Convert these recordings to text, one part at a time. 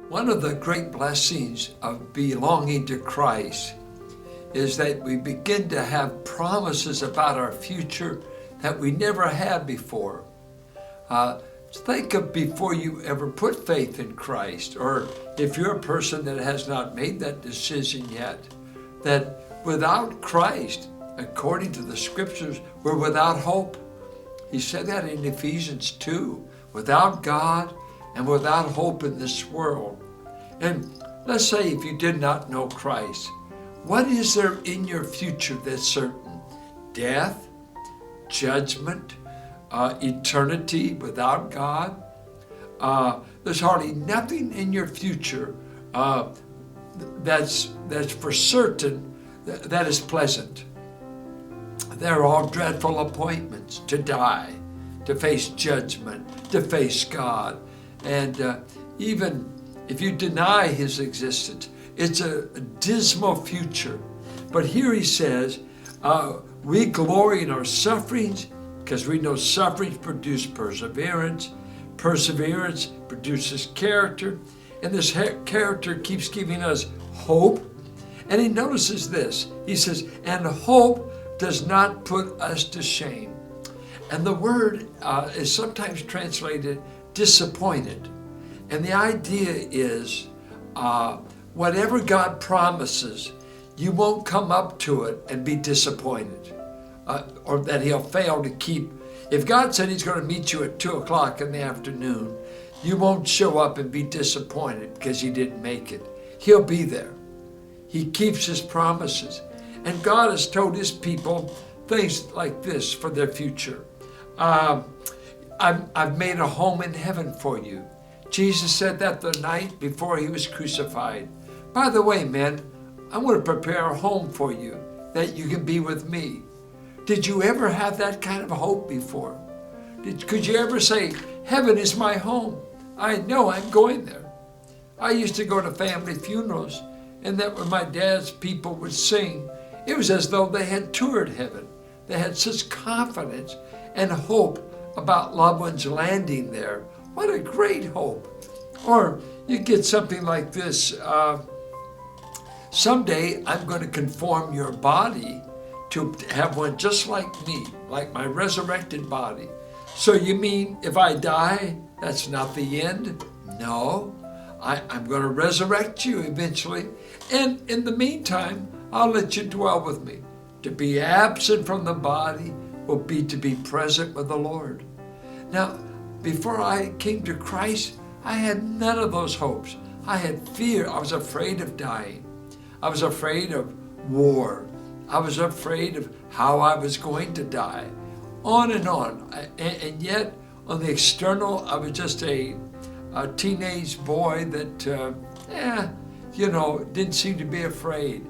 One of the great blessings of belonging to Christ is that we begin to have promises about our future that we never had before. Think of before you ever put faith in Christ, or if you're a person that has not made that decision yet, that without Christ, according to the scriptures, we're without hope. He said that in Ephesians 2, without God and without hope in this world. And let's say if you did not know Christ, what is there in your future that's certain? Death, judgment, eternity without God. There's hardly nothing in your future that's for certain that is pleasant. They're all dreadful appointments: to die, to face judgment, to face God. And even if you deny his existence, it's a dismal future. But here he says, we glory in our sufferings because we know sufferings produce perseverance. Perseverance produces character. And this character keeps giving us hope. And he notices this. He says, and hope does not put us to shame. And the word is sometimes translated disappointed. And the idea is whatever God promises, you won't come up to it and be disappointed, or that he'll fail to keep. If God said he's going to meet you at 2 o'clock in the afternoon, you won't show up and be disappointed because he didn't make it. He'll be there. He keeps his promises. And God has told his people things like this for their future. I've made a home in heaven for you. Jesus said that the night before he was crucified. By the way, men, I want to prepare a home for you that you can be with me. Did you ever have that kind of hope before? Could you ever say, heaven is my home? I know I'm going there. I used to go to family funerals, and that when my dad's people would sing, it was as though they had toured heaven. They had such confidence and hope about loved ones landing there. What a great hope. Or you get something like this. Someday I'm going to conform your body to have one just like me, like my resurrected body. So you mean if I die, that's not the end? No, I'm going to resurrect you eventually. And in the meantime, I'll let you dwell with me. To be absent from the body will be to be present with the Lord. Now, before I came to Christ, I had none of those hopes. I had fear. I was afraid of dying. I was afraid of war. I was afraid of how I was going to die. On and on. And yet, on the external, I was just a teenage boy that, didn't seem to be afraid.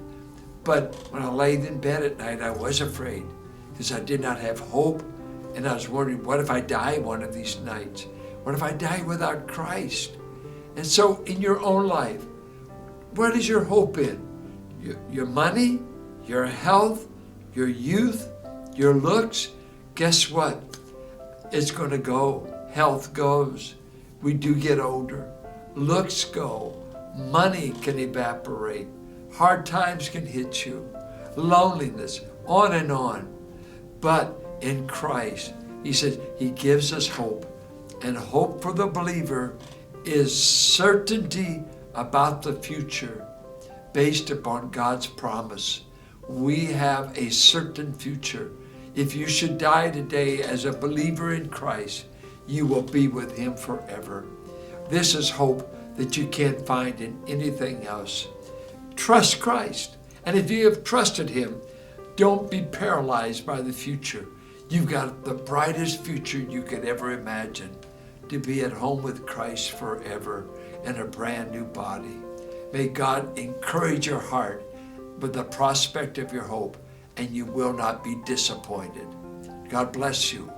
But when I laid in bed at night, I was afraid because I did not have hope. And I was wondering, what if I die one of these nights? What if I die without Christ? And so in your own life, what is your hope in? Your money, your health, your youth, your looks? Guess what? It's going to go. Health goes. We do get older. Looks go. Money can evaporate. Hard times can hit you. Loneliness, on and on. But in Christ, he says he gives us hope. And hope for the believer is certainty about the future based upon God's promise. We have a certain future. If you should die today as a believer in Christ, you will be with him forever. This is hope that you can't find in anything else. Trust Christ. And if you have trusted him, don't be paralyzed by the future. You've got the brightest future you could ever imagine, to be at home with Christ forever in a brand new body. May God encourage your heart with the prospect of your hope, and you will not be disappointed. God bless you.